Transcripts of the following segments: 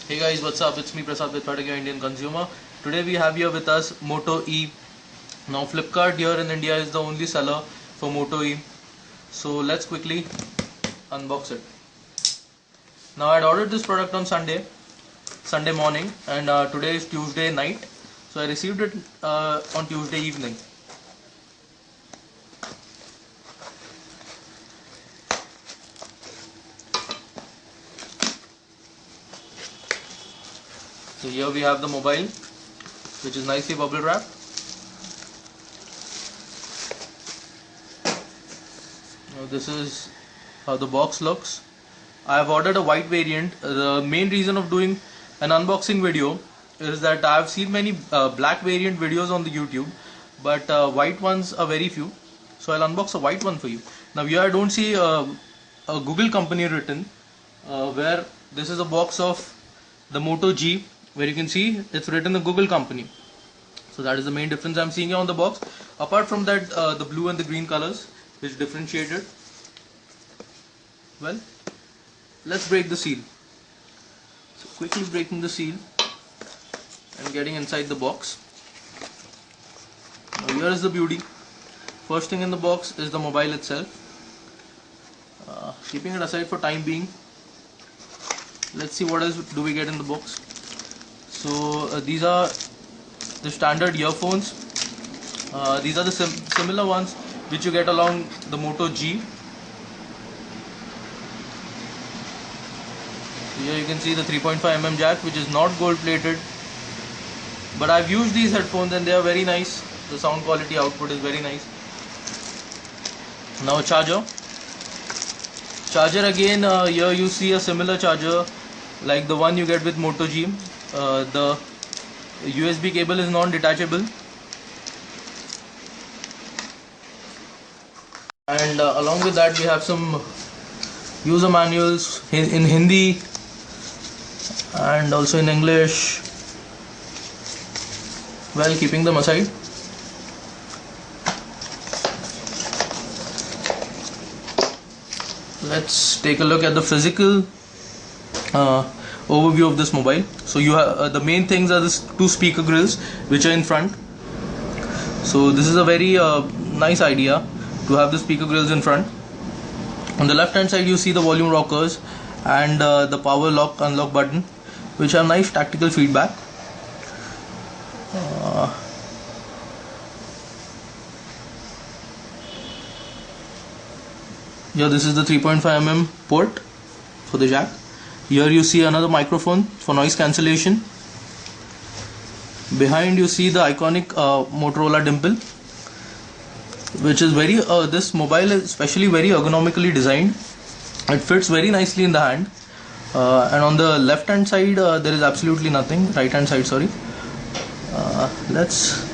Hey guys, what's up? It's me Prasad with Fatega Indian Consumer. Today we have here with us Moto E. Now Flipkart here in India is the only seller for Moto E. So let's quickly unbox it. Now I had ordered this product on Sunday morning, and today is Tuesday night. So I received it on Tuesday evening. So here we have the mobile, which is nicely bubble wrapped. Now this is how the box looks. I have ordered a white variant. The main reason of doing an unboxing video is that I have seen many black variant videos on the YouTube, but white ones are very few. So I'll unbox a white one for you. Now here I don't see a Google company written, where this is a box of the Moto G, where you can see it's written the Google company. So that is the main difference I'm seeing here on the box. Apart from that, the blue and the green colors is differentiated. Well, let's break the seal. So quickly breaking the seal and getting inside the box. Now here is the beauty. First thing in the box is the mobile itself. Keeping it aside for time being, let's see what else do we get in the box. So these are the standard earphones. These are the similar ones which you get along the Moto G. Here you can see the 3.5mm jack, which is not gold plated, but I've used these headphones and they are very nice. The sound quality output is very nice. Now charger again, here you see a similar charger like the one you get with Moto G. The USB cable is non-detachable, and along with that we have some user manuals in Hindi and also in English. Well, keeping them aside, let's take a look at the physical overview of this mobile. So you have the main things are the two speaker grills which are in front. So this is a very nice idea to have the speaker grills in front. On the left hand side you see the volume rockers and the power lock unlock button, which have nice tactical feedback. Here this is the 3.5mm port for the jack. Here you see another microphone for noise cancellation. Behind you see the iconic Motorola dimple, which is very this mobile is especially very ergonomically designed. It fits very nicely in the hand. And on the left hand side there is absolutely nothing. Right hand side, sorry. Let's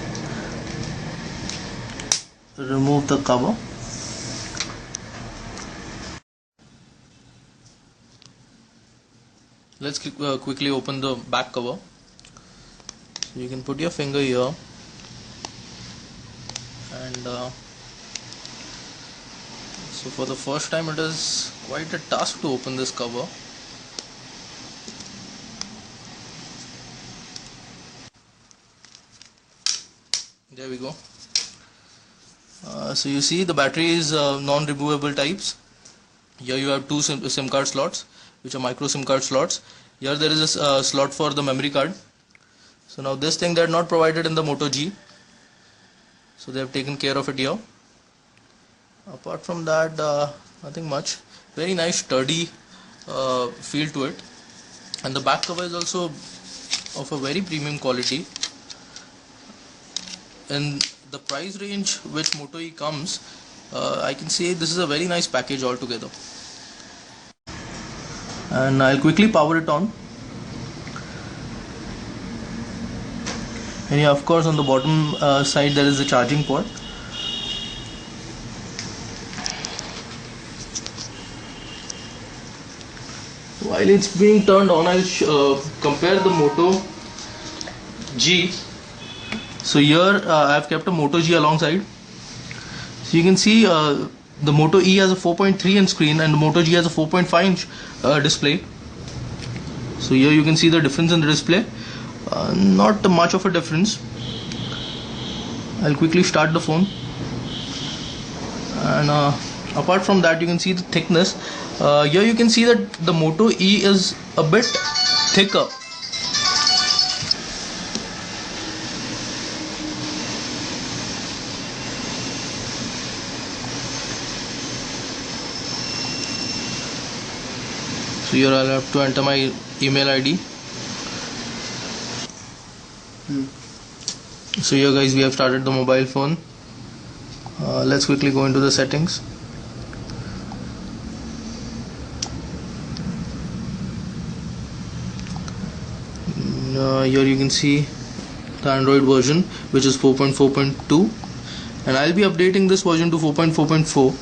remove the cover. Let's quickly open the back cover. So you can put your finger here, and so for the first time it is quite a task to open this cover. There we go. So you see the battery is non-removable types. Here you have two SIM card slots, which are micro SIM card slots. Here there is a slot for the memory card. So now this thing they are not provided in the Moto G, so they have taken care of it here. Apart from that, nothing much. Very nice sturdy feel to it, and the back cover is also of a very premium quality. In the price range which Moto E comes, I can say this is a very nice package altogether. And I'll quickly power it on. And yeah, of course on the bottom side there is a charging port. While it's being turned on, I'll compare the Moto G. So here I have kept a Moto G alongside. So you can see the Moto E has a 4.3 inch screen and the Moto G has a 4.5 inch display. So here you can see the difference in the display. Not much of a difference. I'll quickly start the phone, and apart from that you can see the thickness. Here you can see that the Moto E is a bit thicker. So here I'll have to enter my email ID. So here guys, we have started the mobile phone. Let's quickly go into the settings. Here you can see the Android version, which is 4.4.2, and I'll be updating this version to 4.4.4,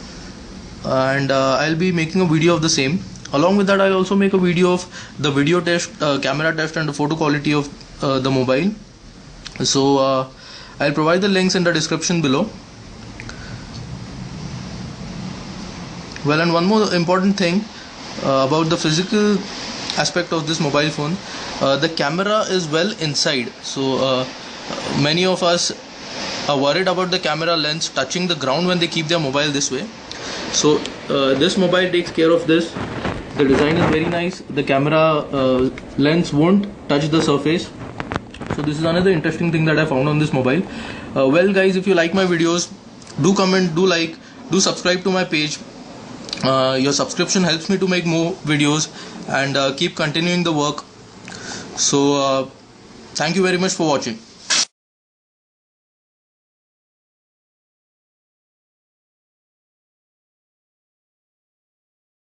and I'll be making a video of the same. Along with that, I'll also make a video of the video test, camera test, and the photo quality of the mobile. So I'll provide the links in the description below. Well, and one more important thing about the physical aspect of this mobile phone, the camera is well inside. So many of us are worried about the camera lens touching the ground when they keep their mobile this way. So this mobile takes care of this. The design is very nice. The camera lens won't touch the surface. So this is another interesting thing that I found on this mobile. Well guys, if you like my videos, do comment, do like, do subscribe to my page. Your subscription helps me to make more videos and keep continuing the work. So thank you very much for watching.